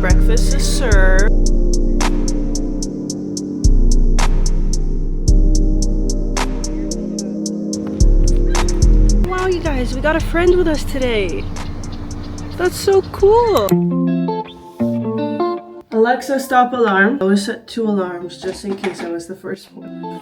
Breakfast is served. Wow, you guys, we got a friend with us today. That's so cool. Alexa, stop alarm. I always set 2 alarms just in case I was the first one.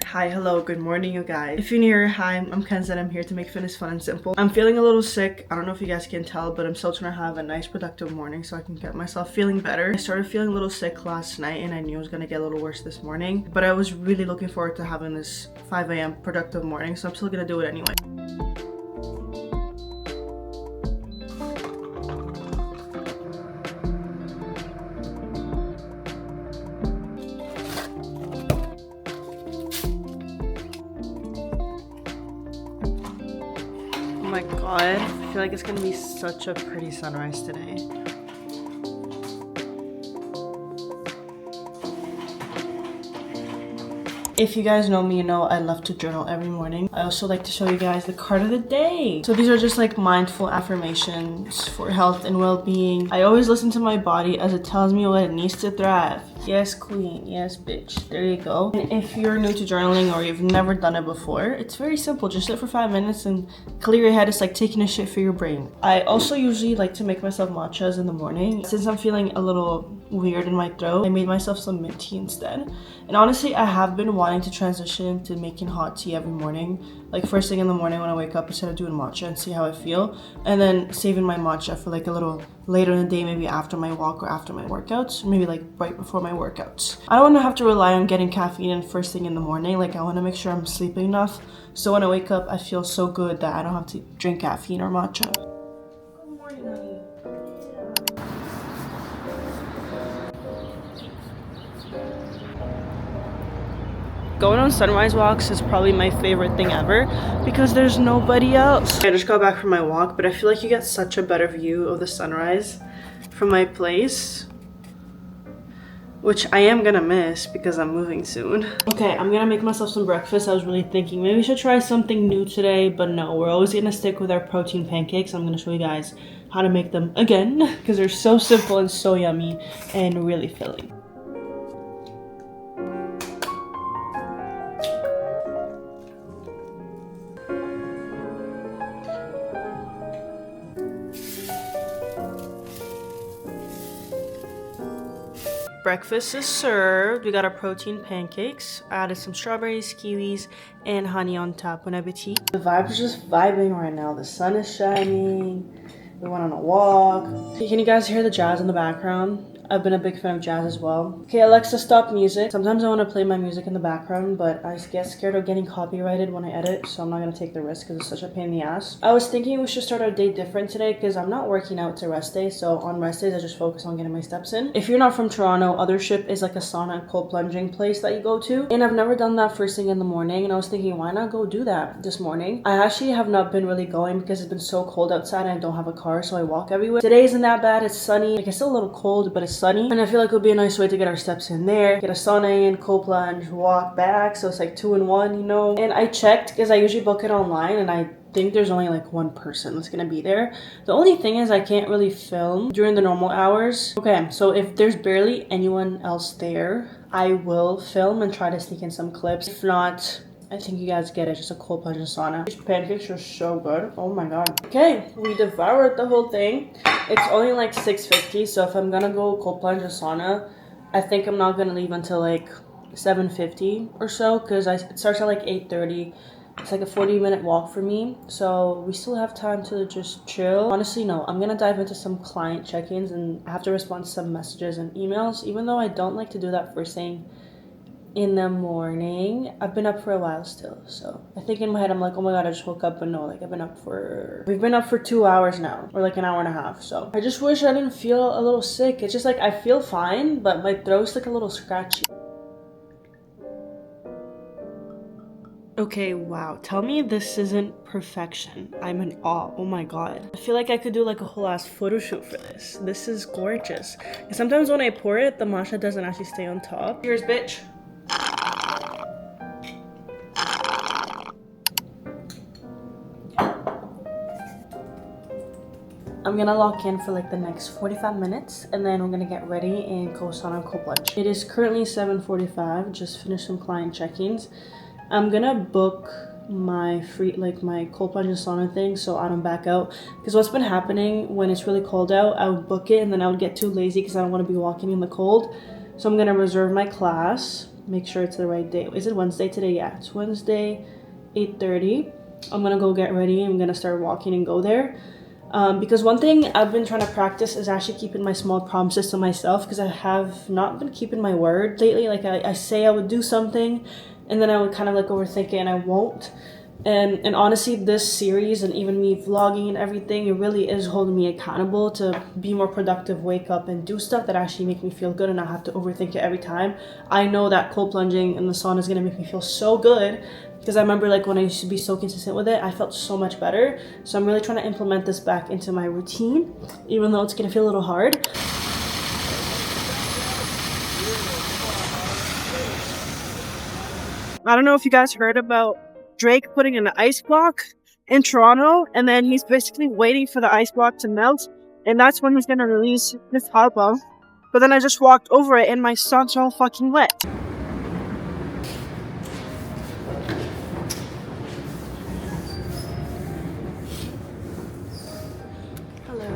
Hi, hello, good morning, you guys. If you're new, hi, I'm Kenza and I'm here to make fitness fun and simple. I'm feeling a little sick. I don't know if you guys can tell, but I'm still trying to have a nice productive morning so I can get myself feeling better. I started feeling a little sick last night and I knew it was gonna get a little worse this morning, but I was really looking forward to having this 5 a.m. productive morning, so I'm still gonna do it anyway. Oh my god, I feel like it's gonna be such a pretty sunrise today. If you guys know me, you know I love to journal every morning. I also like to show you guys the card of the day. So these are just like mindful affirmations for health and well-being. I always listen to my body as it tells me what it needs to thrive. Yes, queen. Yes, bitch. There you go. And if you're new to journaling or you've never done it before, it's very simple. Just sit for 5 minutes and clear your head. It's like taking a shit for your brain. I also usually like to make myself matchas in the morning. Since I'm feeling a little weird in my throat, I made myself some mint tea instead. And honestly, I have been wanting to transition to making hot tea every morning. Like first thing in the morning when I wake up, instead of doing matcha and see how I feel. And then saving my matcha for like a little later in the day, maybe after my walk or after my workouts. Maybe like right before my workouts. I don't want to have to rely on getting caffeine in first thing in the morning. Like I want to make sure I'm sleeping enough. So when I wake up, I feel so good that I don't have to drink caffeine or matcha. Good morning, honey. Going on sunrise walks is probably my favorite thing ever because there's nobody else. I just got back from my walk, but I feel like you get such a better view of the sunrise from my place, which I am gonna miss because I'm moving soon. Okay, I'm gonna make myself some breakfast. I was really thinking maybe we should try something new today, but no, we're always gonna stick with our protein pancakes. I'm gonna show you guys how to make them again because they're so simple and so yummy and really filling. Breakfast is served. We got our protein pancakes. I added some strawberries, kiwis, and honey on top. Bon appetit. The vibes are just vibing right now. The sun is shining. We went on a walk. Can you guys hear the jazz in the background? I've been a big fan of jazz as well. Okay, Alexa, stop music. Sometimes I want to play my music in the background, but I get scared of getting copyrighted when I edit, so I'm not going to take the risk because it's such a pain in the ass. I was thinking we should start our day different today because I'm not working out. It's a rest day, so on rest days, I just focus on getting my steps in. If you're not from Toronto, Othership is like a sauna and cold plunging place that you go to, and I've never done that first thing in the morning, and I was thinking, why not go do that this morning? I actually have not been really going because it's been so cold outside and I don't have a car, so I walk everywhere. Today isn't that bad. It's sunny. Like, it's still a little cold, but it's sunny, and I feel like it'll be a nice way to get our steps in there, get a sauna in, cold plunge, walk back, so it's like 2 in 1, you know. And I checked because I usually book it online, and I think there's only like 1 person that's gonna be there. The only thing is I can't really film during the normal hours. Okay, so if there's barely anyone else there, I will film and try to sneak in some clips. If not, I think you guys get it, just a cold plunge and sauna. These pancakes are so good. Oh my god. Okay, we devoured the whole thing. It's only like 6:50, so if I'm gonna go cold plunge and sauna, I think I'm not gonna leave until like 7:50 or so, because it starts at like 8:30. It's like a 40-minute walk for me, so we still have time to just chill. Honestly, no, I'm gonna dive into some client check-ins and I have to respond to some messages and emails, even though I don't like to do that first thing in the morning. I've been up for a while still, so I think in my head I'm like, oh my god, I just woke up, but no, like we've been up for 2 hours now, or like an hour and a half. So I just wish I didn't feel a little sick. It's just like I feel fine, but my throat's like a little scratchy. Okay, wow, tell me this isn't perfection. I'm in awe. Oh my god, I feel like I could do like a whole ass photo shoot for this. This is gorgeous. And sometimes when I pour it, the matcha doesn't actually stay on top. Cheers, bitch. I'm gonna lock in for like the next 45 minutes and then we're gonna get ready and go sauna and cold plunge. It is currently 7:45, just finished some client check-ins. I'm gonna book my my cold plunge and sauna thing so I don't back out, because what's been happening when it's really cold out, I would book it and then I would get too lazy because I don't want to be walking in the cold. So I'm gonna reserve my class, make sure it's the right day. Is it Wednesday today? Yeah, it's Wednesday, 8:30. I'm gonna go get ready. I'm gonna start walking and go there. Because one thing I've been trying to practice is actually keeping my small promises to myself, because I have not been keeping my word lately. Like I say I would do something and then I would kind of like overthink it and I won't. And honestly, this series and even me vlogging and everything, it really is holding me accountable to be more productive, wake up and do stuff that actually make me feel good and not have to overthink it every time. I know that cold plunging in the sauna is gonna make me feel so good, because I remember like when I used to be so consistent with it, I felt so much better. So I'm really trying to implement this back into my routine, even though it's gonna feel a little hard. I don't know if you guys heard about Drake putting an ice block in Toronto, and then he's basically waiting for the ice block to melt, and that's when he's gonna release his album. But then I just walked over it and my socks are all fucking wet. Hello.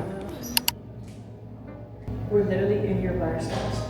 We're literally in here by ourselves.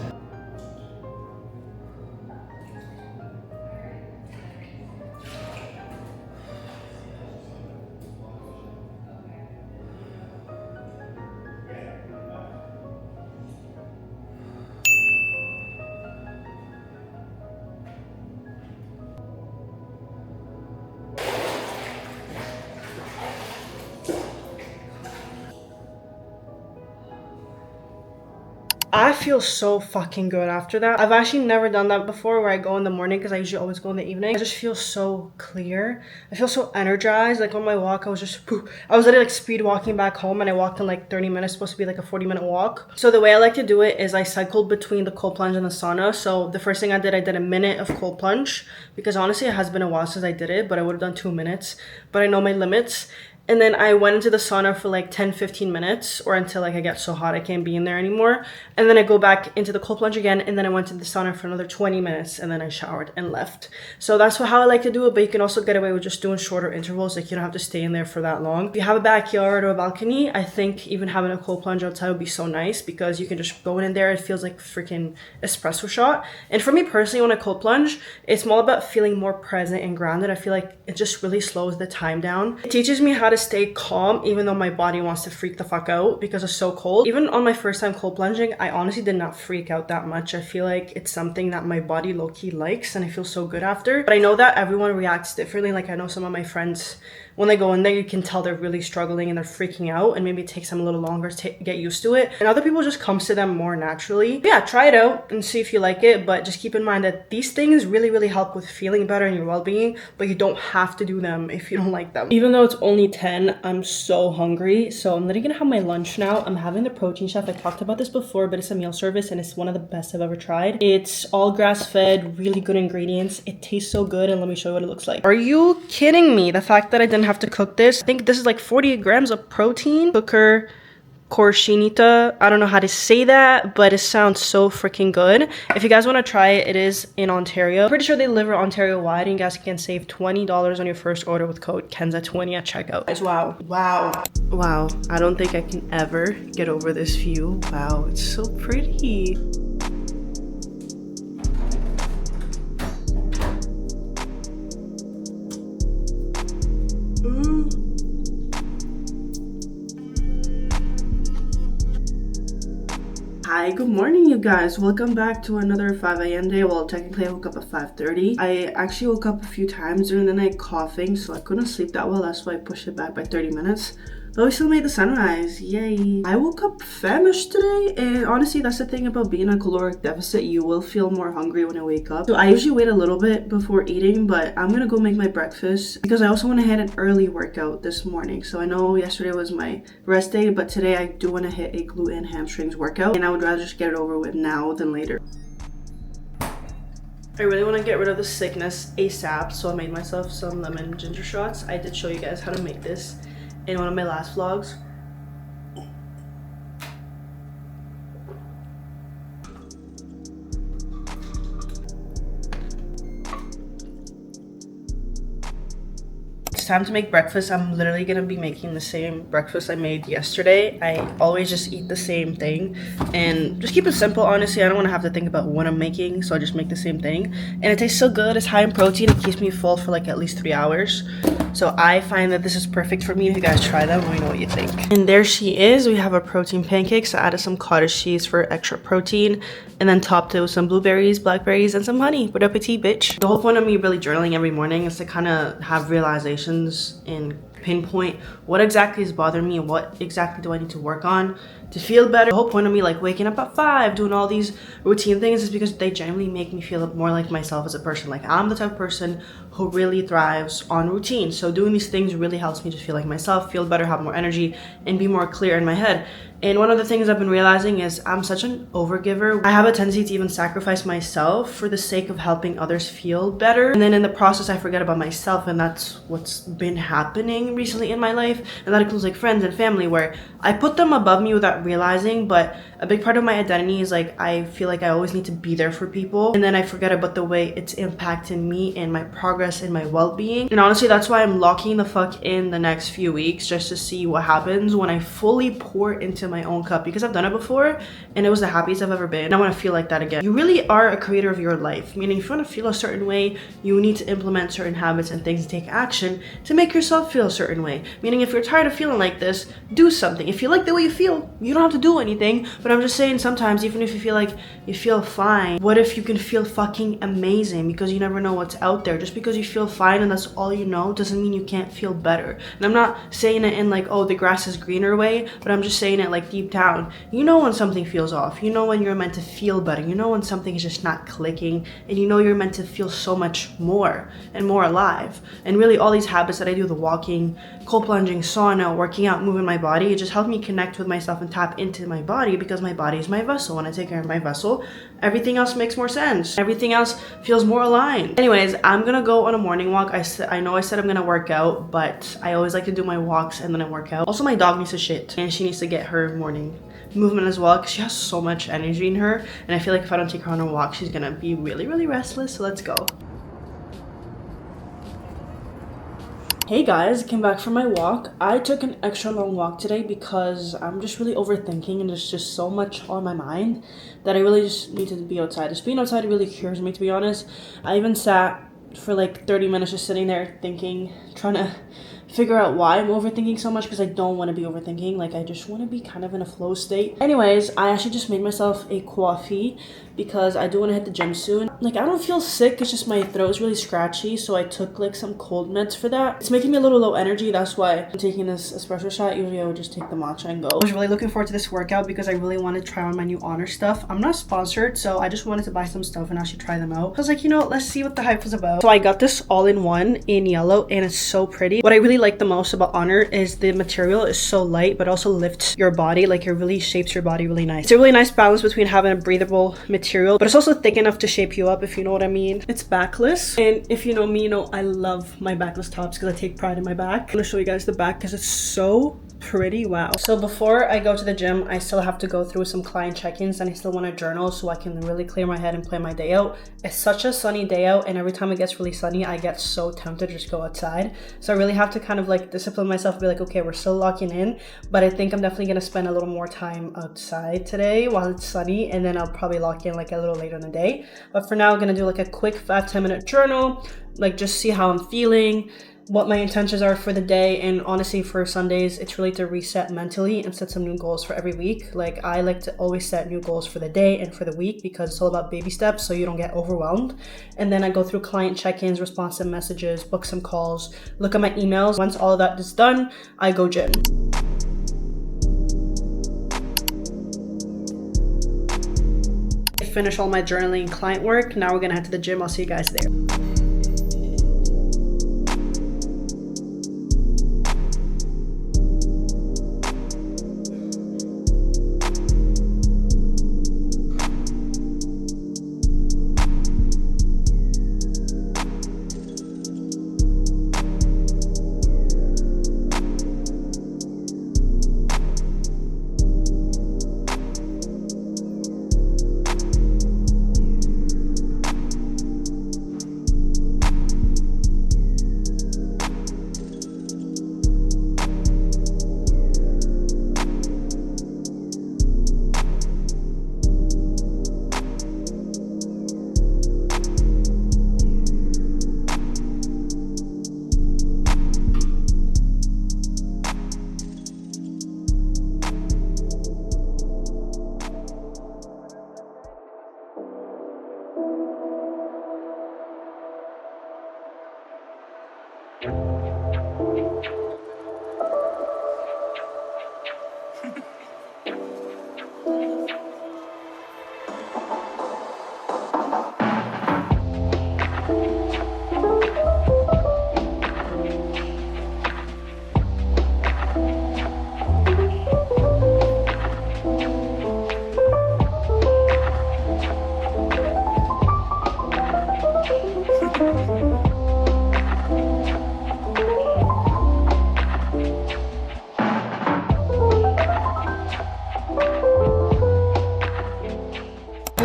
I feel so fucking good after that. I've actually never done that before, where I go in the morning, because I usually always go in the evening. I just feel so clear. I feel so energized. Like on my walk, I was just I was literally like speed walking back home, and I walked in like 30 minutes, supposed to be like a 40-minute walk. So the way I like to do it is I cycled between the cold plunge and the sauna. So the first thing I did a minute of cold plunge, because honestly it has been a while since I did it, but I would have done 2 minutes, but I know my limits. And then I went into the sauna for like 10-15 minutes, or until like I get so hot I can't be in there anymore. And then I go back into the cold plunge again, and then I went to the sauna for another 20 minutes, and then I showered and left. So that's how I like to do it, but you can also get away with just doing shorter intervals. Like you don't have to stay in there for that long. If you have a backyard or a balcony, I think even having a cold plunge outside would be so nice, because you can just go in there. It feels like freaking espresso shot. And for me personally, when I cold plunge, it's more about feeling more present and grounded. I feel like it just really slows the time down. It teaches me how to stay calm even though my body wants to freak the fuck out because it's so cold. Even on my first time cold plunging, I honestly did not freak out that much. I feel like it's something that my body low-key likes, and I feel so good after. But I know that everyone reacts differently. Like I know some of my friends, when they go in there, you can tell they're really struggling and they're freaking out, and maybe it takes them a little longer to get used to it. And other people just comes to them more naturally. But yeah, try it out and see if you like it, but just keep in mind that these things really help with feeling better and your well-being, but you don't have to do them if you don't like them. Even though it's only 10, I'm so hungry, so I'm literally gonna have my lunch now. I'm having the Protein Chef. I talked about this before, but it's a meal service and it's one of the best I've ever tried. It's all grass-fed, really good ingredients. It tastes so good, and let me show you what it looks like. Are you kidding me? The fact that I didn't have to cook this. I think this is like 40 grams of protein. Cooker Corshinita. I don't know how to say that, but it sounds so freaking good. If you guys want to try it, it is in Ontario. I'm pretty sure they deliver Ontario wide, and you guys can save $20 on your first order with code KENZA20 at checkout. Guys, wow. I don't think I can ever get over this view. Wow, it's so pretty. Hi, good morning you guys. Welcome back to another 5 a.m. day. Well, technically I woke up at 5:30. I actually woke up a few times during the night coughing, so I couldn't sleep that well. That's why I pushed it back by 30 minutes. But we still made the sunrise. Yay. I woke up famished today, and honestly, that's the thing about being a caloric deficit. You will feel more hungry when I wake up. So I usually wait a little bit before eating, but I'm gonna go make my breakfast because I also want to hit an early workout this morning. So I know yesterday was my rest day, but today I do want to hit a glute and hamstrings workout, and I would rather just get it over with now than later. I really want to get rid of the sickness ASAP, so I made myself some lemon ginger shots. I did show you guys how to make this in one of my last vlogs. it's time to make breakfast. I'm literally gonna be making the same breakfast I made yesterday. I always just eat the same thing and just keep it simple. Honestly, I don't want to have to think about what I'm making, so I just make the same thing. And it tastes so good. It's high in protein. It keeps me full for like at least 3 hours. So I find that this is perfect for me. If you guys try them, let me know what you think. And there she is. We have our protein pancakes. I added some cottage cheese for extra protein and then topped it with some blueberries, blackberries, and some honey. Bon appetit, bitch. The whole point of me really journaling every morning is to kind of have realizations and pinpoint what exactly is bothering me and what exactly do I need to work on to feel better. The whole point of me like waking up at 5, doing all these routine things is because they genuinely make me feel more like myself as a person. Like I'm the type of person who really thrives on routine. So doing these things really helps me just feel like myself, feel better, have more energy, and be more clear in my head. And one of the things I've been realizing is I'm such an overgiver. I have a tendency to even sacrifice myself for the sake of helping others feel better. And then in the process, I forget about myself. And that's what's been happening recently in my life. And that includes like friends and family, where I put them above me without realizing. But a big part of my identity is like, I feel like I always need to be there for people. And then I forget about the way it's impacting me and my progress and my well-being. And honestly, that's why I'm locking the fuck in the next few weeks, just to see what happens when I fully pour into my own cup, because I've done it before and it was the happiest I've ever been. I want to feel like that again. You really are a creator of your life, meaning if you want to feel a certain way, you need to implement certain habits and things and take action to make yourself feel a certain way. Meaning if you're tired of feeling like this, do something. If you like the way you feel, you don't have to do anything. But I'm just saying, sometimes even if you feel like you feel fine, what if you can feel fucking amazing? Because you never know what's out there. Just because you feel fine and that's all you know doesn't mean you can't feel better. And I'm not saying it in like, oh, the grass is greener way, but I'm just saying it like deep down. You know when something feels off. You know when you're meant to feel better. You know when something is just not clicking, and you know you're meant to feel so much more and more alive. And really all these habits that I do, the walking, cold plunging, sauna, working out, moving my body, it just helped me connect with myself and tap into my body, because my body is my vessel. When I take care of my vessel, everything else makes more sense. Everything else feels more aligned. Anyways, I'm gonna go on a morning walk. I know I said I'm gonna work out, but I always like to do my walks and then I work out. Also, my dog needs to shit and she needs to get her morning movement as well, because she has so much energy in her, and I feel like if I don't take her on a walk, she's gonna be really, really restless. So let's go. Hey guys, came back from my walk. I took an extra long walk today because I'm just really overthinking and there's just so much on my mind that I really just need to be outside. Just being outside really cures me, to be honest. I even sat for like 30 minutes just sitting there thinking, trying to figure out why I'm overthinking so much, because I don't want to be overthinking. Like, I just want to be kind of in a flow state. Anyways, I actually just made myself a coffee because I do want to hit the gym soon. Like, I don't feel sick, it's just my throat is really scratchy, so I took like some cold meds for that. It's making me a little low energy, that's why I'm taking this espresso shot. Usually I would just take the matcha and go. I was really looking forward to this workout because I really want to try on my new Honor stuff. I'm not sponsored, so I just wanted to buy some stuff and actually try them out. I was like, you know, let's see what the hype was about. So I got this all-in-one in yellow and it's so pretty. What I really like the most about Honor is the material is so light but also lifts your body. Like, it really shapes your body really nice. It's a really nice balance between having a breathable material, but it's also thick enough to shape you up, if you know what I mean. It's backless, and if you know me, you know I love my backless tops because I take pride in my back. I'm gonna show you guys the back because it's so pretty. Wow. So before I go to the gym, I still have to go through some client check-ins, and I still want to journal so I can really clear my head and plan my day out. It's such a sunny day out, and every time it gets really sunny, I get so tempted to just go outside. So I really have to kind of like discipline myself, be like, okay, we're still locking in, but I think I'm definitely gonna spend a little more time outside today while it's sunny, and then I'll probably lock in like a little later in the day. But for now, I'm gonna do like a quick 5-10 minute journal, like just see how I'm feeling, what my intentions are for the day. And honestly, for Sundays, it's really to reset mentally and set some new goals for every week. Like, I like to always set new goals for the day and for the week because it's all about baby steps so you don't get overwhelmed. And then I go through client check-ins, responsive messages, book some calls, look at my emails. Once all of that is done, I go gym. I finish all my journaling and client work. Now we're gonna head to the gym. I'll see you guys there.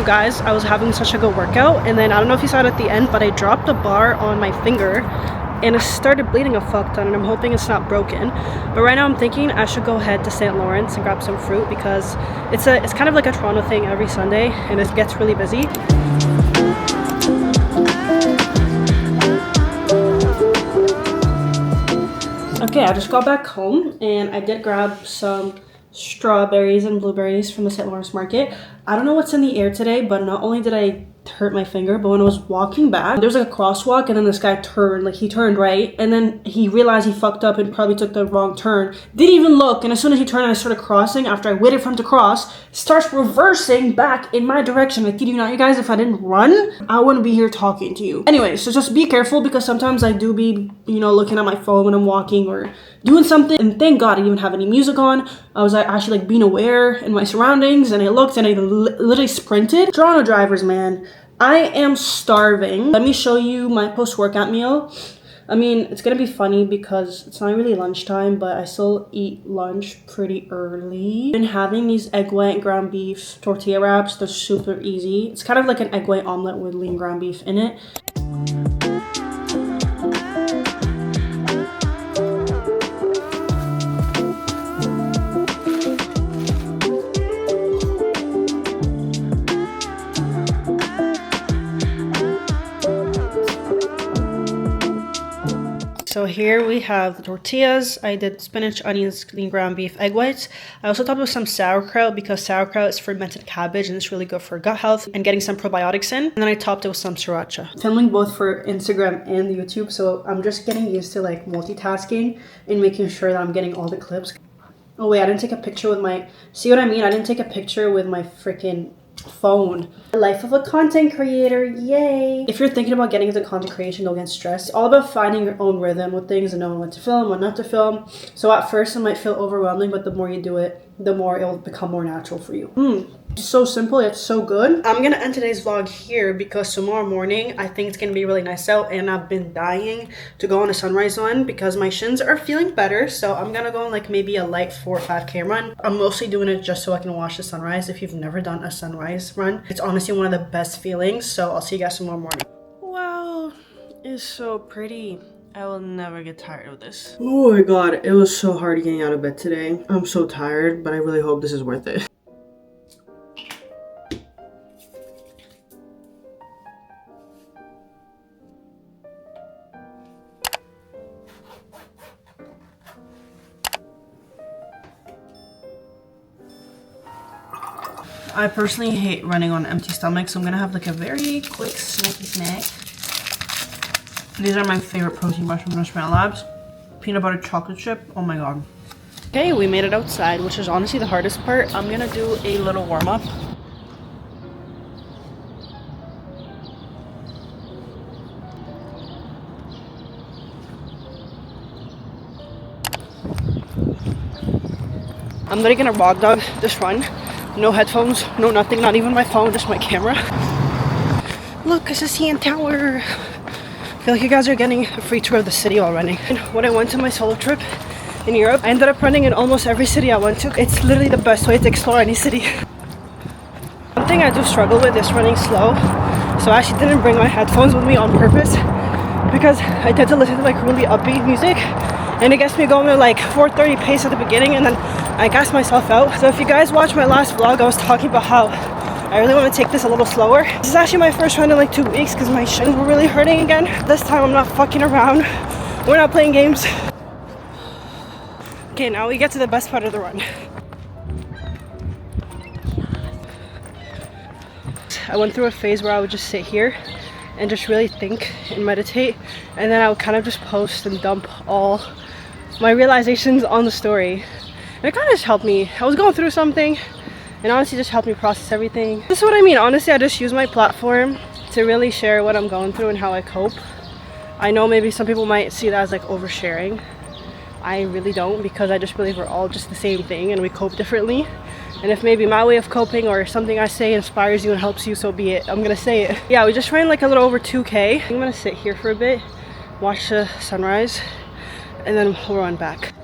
Guys, I was having such a good workout, and then I don't know if you saw it at the end, but I dropped a bar on my finger and it started bleeding a fuck ton, and I'm hoping it's not broken. But right now I'm thinking I should go ahead to St. Lawrence and grab some fruit, because it's kind of like a Toronto thing every Sunday and it gets really busy. Okay, I just got back home and I did grab some strawberries and blueberries from the St. Lawrence market. I don't know what's in the air today, but not only did I hurt my finger, but when I was walking back, there was like a crosswalk, and then this guy turned, like he turned right, and then he realized he fucked up and probably took the wrong turn. Didn't even look, and as soon as he turned and I started crossing, after I waited for him to cross, starts reversing back in my direction. I kid you not, you guys, if I didn't run, I wouldn't be here talking to you. Anyway, so just be careful, because sometimes I do be, you know, looking at my phone when I'm walking or doing something, and thank God I didn't even have any music on. I was actually like being aware in my surroundings, and I looked and I literally sprinted. Toronto drivers, man. I am starving. Let me show you my post-workout meal. I mean, it's gonna be funny because it's not really lunchtime, but I still eat lunch pretty early. I've been having these egg white ground beef tortilla wraps. They're super easy. It's kind of like an egg white omelet with lean ground beef in it. So here we have the tortillas. I did spinach, onions, lean ground beef, egg whites. I also topped with some sauerkraut, because sauerkraut is fermented cabbage and it's really good for gut health and getting some probiotics in. And then I topped it with some sriracha. Filming both for Instagram and YouTube, so I'm just getting used to like multitasking and making sure that I'm getting all the clips. Oh wait, I didn't take a picture with my, see what I mean? I didn't take a picture with my freaking phone. The life of a content creator, yay. If you're thinking about getting into content creation, don't get stressed. It's all about finding your own rhythm with things and knowing what to film, what not to film. So at first it might feel overwhelming, but the more you do it, the more it will become more natural for you. It's so simple, it's so good. I'm gonna end today's vlog here because tomorrow morning I think it's gonna be really nice out, and I've been dying to go on a sunrise run because my shins are feeling better. So I'm gonna go on like maybe a light 4 or 5K run. I'm mostly doing it just so I can watch the sunrise. If you've never done a sunrise run, it's honestly one of the best feelings. So I'll see you guys tomorrow morning. Wow, it's so pretty. I will never get tired of this. Oh my god, it was so hard getting out of bed today. I'm so tired, but I really hope this is worth it. I personally hate running on an empty stomach, so I'm gonna have like a very quick snacky snack. These are my favorite protein bars from Marshmallow Labs. Peanut butter chocolate chip, oh my god. Okay, we made it outside, which is honestly the hardest part. I'm gonna do a little warm up. I'm literally gonna raw dog this run. No headphones, no nothing, not even my phone, just my camera. Look, it's a CN Tower. I feel like you guys are getting a free tour of the city already. And when I went to my solo trip in Europe, I ended up running in almost every city I went to. It's literally the best way to explore any city. One thing I do struggle with is running slow. So I actually didn't bring my headphones with me on purpose, because I tend to listen to like really upbeat music, and it gets me going at like 4:30 pace at the beginning, and then I gas myself out. So if you guys watched my last vlog, I was talking about how I really want to take this a little slower. This is actually my first run in like 2 weeks because my shins were really hurting again. This time I'm not fucking around. We're not playing games. Okay, now we get to the best part of the run. I went through a phase where I would just sit here and just really think and meditate, and then I would kind of just post and dump all my realizations on the story. And it kind of just helped me. I was going through something, and honestly just helped me process everything. This is what I mean. Honestly, I just use my platform to really share what I'm going through and how I cope. I know maybe some people might see that as like oversharing. I really don't, because I just believe we're all just the same thing and we cope differently. And if maybe my way of coping or something I say inspires you and helps you, so be it. I'm gonna say it. Yeah, we just ran like a little over 2K. I'm gonna sit here for a bit, watch the sunrise, and then we'll run back.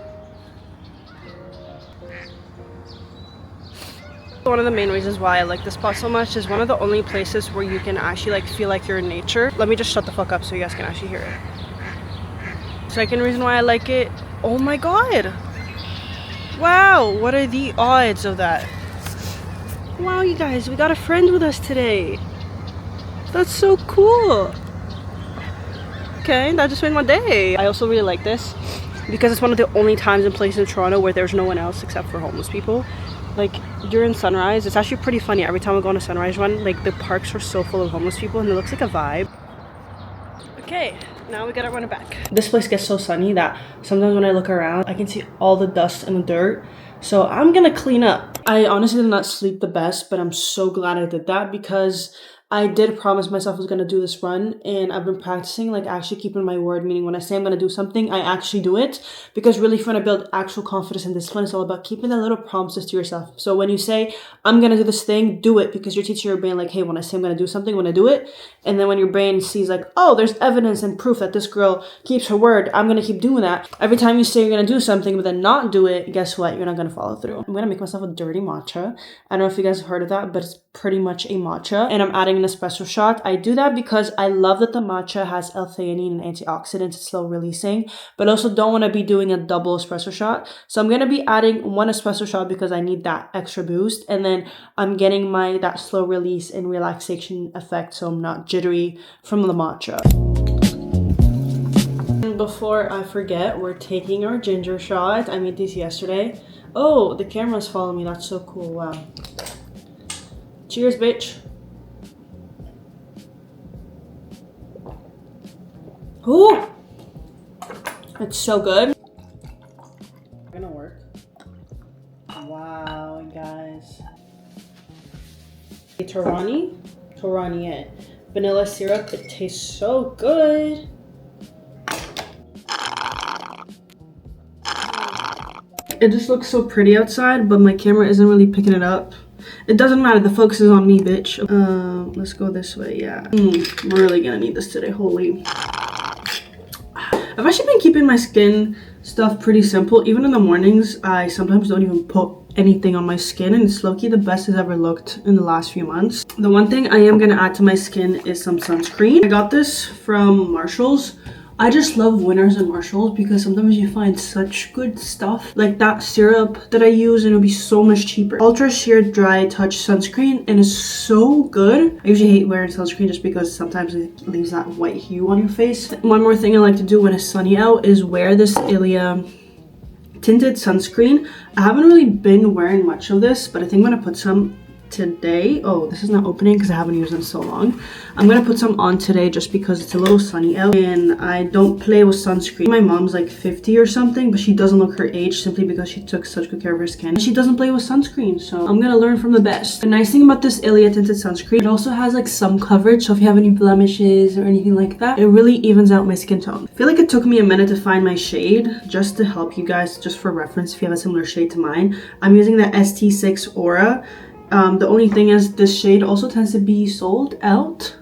One of the main reasons why I like this spot so much is one of the only places where you can actually like feel like you're in nature. Let me just shut the fuck up so you guys can actually hear it. Second reason why I like it, oh my god, wow, what are the odds of that? Wow, you guys, we got a friend with us today. That's so cool. Okay, that just made my day. I also really like this because it's one of the only times and places in Toronto where there's no one else except for homeless people. Like during sunrise, it's actually pretty funny. Every time I go on a sunrise run, like the parks are so full of homeless people and it looks like a vibe. Okay, now we gotta run it back. This place gets so sunny that sometimes when I look around, I can see all the dust and the dirt. So I'm gonna clean up. I honestly did not sleep the best, but I'm so glad I did that because I did promise myself I was going to do this run, and I've been practicing like actually keeping my word, meaning when I say I'm going to do something, I actually do it, because really if you want to build actual confidence and discipline, it's all about keeping the little promises to yourself. So when you say, I'm going to do this thing, do it, because you're teaching your brain like, hey, when I say I'm going to do something, I'm going to do it. And then when your brain sees like, oh, there's evidence and proof that this girl keeps her word, I'm going to keep doing that. Every time you say you're going to do something but then not do it, guess what? You're not going to follow through. I'm going to make myself a dirty matcha. I don't know if you guys have heard of that, but it's pretty much a matcha, and I'm adding an espresso shot. I do that because I love that the matcha has L-theanine and antioxidants. It's slow releasing, but also don't want to be doing a double espresso shot. So I'm going to be adding one espresso shot because I need that extra boost, and then I'm getting that slow release and relaxation effect so I'm not jittery from the matcha. And before I forget, we're taking our ginger shot. I made these yesterday. Oh, the camera's following me. That's so cool. Wow. Cheers, bitch. Ooh, it's so good. Gonna work. Wow, guys. Torani it. Vanilla syrup. It tastes so good. It just looks so pretty outside, but my camera isn't really picking it up. It doesn't matter, the focus is on me, bitch. Let's go this way, yeah. We're really gonna need this today, holy. I've actually been keeping my skin stuff pretty simple. Even in the mornings, I sometimes don't even put anything on my skin, and it's low-key the best it's ever looked in the last few months. The one thing I am gonna add to my skin is some sunscreen. I got this from Marshall's. I just love Winners and Marshalls because sometimes you find such good stuff. Like that syrup that I use, and it'll be so much cheaper. Ultra Sheer Dry Touch Sunscreen, and it's so good. I usually hate wearing sunscreen just because sometimes it leaves that white hue on your face. One more thing I like to do when it's sunny out is wear this Ilia tinted sunscreen. I haven't really been wearing much of this, but I think I'm gonna put some today. Oh, this is not opening because I haven't used it in so long. I'm gonna put some on today just because it's a little sunny out and I don't play with sunscreen. My mom's like 50 or something, but she doesn't look her age simply because she took such good care of her skin. She doesn't play with sunscreen, so I'm gonna learn from the best. The nice thing about this Ilia tinted sunscreen, it also has like some coverage, so if you have any blemishes or anything like that, it really evens out my skin tone. I feel like it took me a minute to find my shade. Just to help you guys, just for reference, if you have a similar shade to mine, I'm using the ST6 Aura. The only thing is this shade also tends to be sold out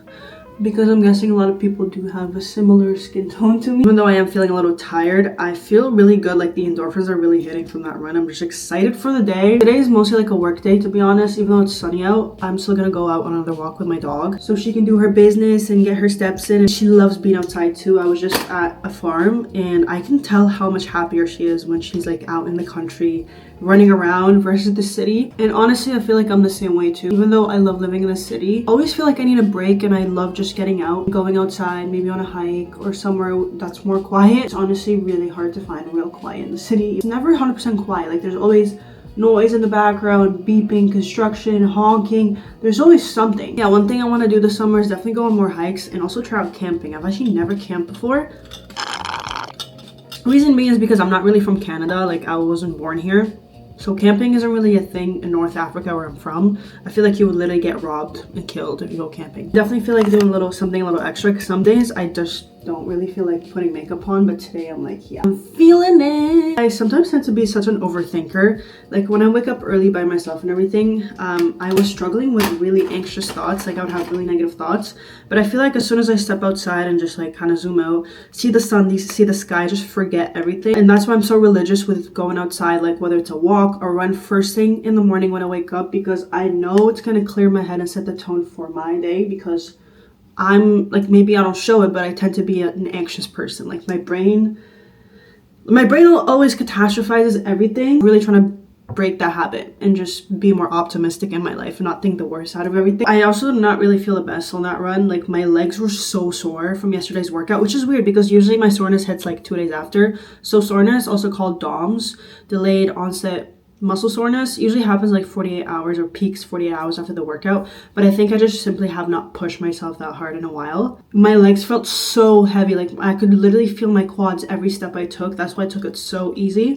because I'm guessing a lot of people do have a similar skin tone to me. Even though I am feeling a little tired, I feel really good. Like the endorphins are really hitting from that run. I'm just excited for the day. Today is mostly like a work day, to be honest. Even though it's sunny out, I'm still gonna go out on another walk with my dog so she can do her business and get her steps in. And she loves being outside too. I was just at a farm and I can tell how much happier she is when she's like out in the country running around versus the city. And honestly, I feel like I'm the same way too. Even though I love living in the city, I always feel like I need a break, and I love just getting out, going outside, maybe on a hike or somewhere that's more quiet. It's honestly really hard to find real quiet in the city. It's never 100% quiet. Like there's always noise in the background, beeping, construction, honking. There's always something. Yeah, one thing I want to do this summer is definitely go on more hikes and also try out camping. I've actually never camped before. Reason being is because I'm not really from Canada. Like, I wasn't born here. So camping isn't really a thing in North Africa where I'm from. I feel like you would literally get robbed and killed if you go camping. Definitely feel like doing something a little extra, because some days I just don't really feel like putting makeup on, but today I'm like, yeah, I'm feeling it. I sometimes tend to be such an overthinker. Like when I wake up early by myself and everything, I was struggling with really anxious thoughts. Like I would have really negative thoughts, but I feel like as soon as I step outside and just like kind of zoom out, see the sun, see the sky, just forget everything. And that's why I'm so religious with going outside, like whether it's a walk or run first thing in the morning when I wake up, because I know it's going to clear my head and set the tone for my day. Because I'm like, maybe I don't show it, but I tend to be an anxious person. Like my brain always catastrophizes everything. I'm really trying to break that habit and just be more optimistic in my life and not think the worst out of everything. I also did not really feel the best on that run. Like my legs were so sore from yesterday's workout, which is weird because usually my soreness hits like 2 days after. So soreness, also called DOMS, delayed onset muscle soreness, usually happens like 48 hours or peaks 48 hours after the workout. But I think I just simply have not pushed myself that hard in a while. My legs felt so heavy. Like I could literally feel my quads every step I took. That's why I took it so easy.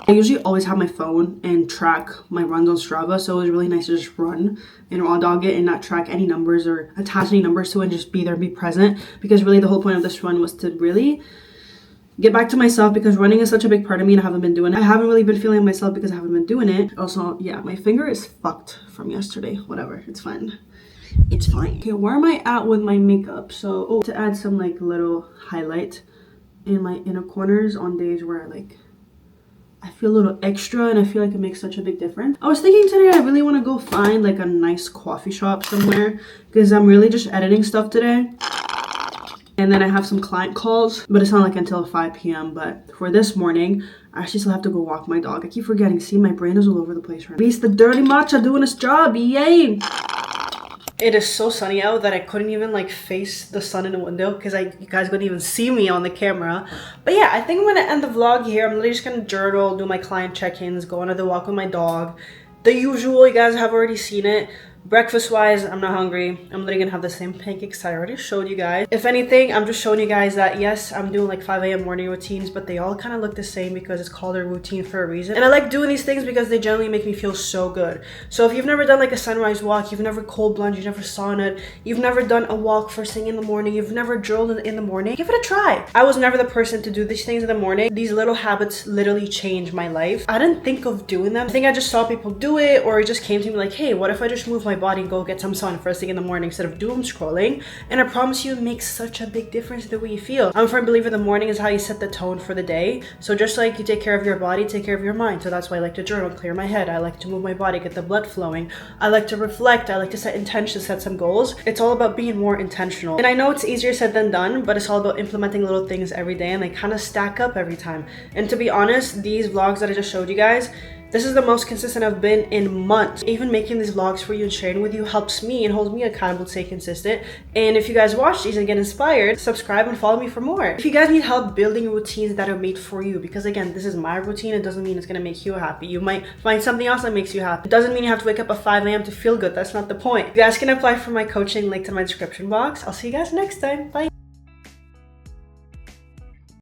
I usually always have my phone and track my runs on Strava, so it was really nice to just run and raw dog it and not track any numbers or attach any numbers to it and just be there, be present. Because really the whole point of this run was to really get back to myself, because running is such a big part of me and I haven't been doing it. I haven't really been feeling myself because I haven't been doing it. Also, yeah, my finger is fucked from yesterday. Whatever, it's fine. It's fine. Okay, where am I at with my makeup? So, to add some like little highlight in my inner corners on days where I feel a little extra and I feel like it makes such a big difference. I was thinking today I really want to go find like a nice coffee shop somewhere, because I'm really just editing stuff today. And then I have some client calls, but it's not like until 5 p.m. But for this morning, I actually still have to go walk my dog. I keep forgetting. See, my brain is all over the place right now. Beast the dirty matcha doing its job. Yay! It is so sunny out that I couldn't even like face the sun in the window because you guys couldn't even see me on the camera. But yeah, I think I'm going to end the vlog here. I'm literally just going to journal, do my client check-ins, go on the walk with my dog. The usual, you guys have already seen it. Breakfast wise, I'm not hungry. I'm literally gonna have the same pancakes I already showed you guys. If anything, I'm just showing you guys that yes, I'm doing like 5 a.m. morning routines, but they all kind of look the same because it's called a routine for a reason. And I like doing these things because they generally make me feel so good. So if you've never done like a sunrise walk, you've never cold plunged, you've never sauna, you've never done a walk first thing in the morning, you've never journaled in the morning, give it a try. I was never the person to do these things in the morning. These little habits literally changed my life. I didn't think of doing them. I think I just saw people do it, or it just came to me like, hey, what if I just move my body and go get some sun first thing in the morning instead of doom scrolling? And I promise you, it makes such a big difference in the way you feel. I'm a firm believer the morning is how you set the tone for the day. So just like you take care of your body, take care of your mind. So that's why I like to journal, clear my head. I like to move my body, get the blood flowing. I like to reflect. I like to set intentions, set some goals. It's all about being more intentional. And I know it's easier said than done, but it's all about implementing little things every day, and they kind of stack up every time. And to be honest, these vlogs that I just showed you guys, this is the most consistent I've been in months. Even making these vlogs for you and sharing with you helps me and holds me accountable to stay consistent. And if you guys watch these and get inspired, subscribe and follow me for more. If you guys need help building routines that are made for you, because again, this is my routine, it doesn't mean it's gonna make you happy. You might find something else that makes you happy. It doesn't mean you have to wake up at 5 a.m. to feel good. That's not the point. You guys can apply for my coaching, linked in my description box. I'll see you guys next time. Bye.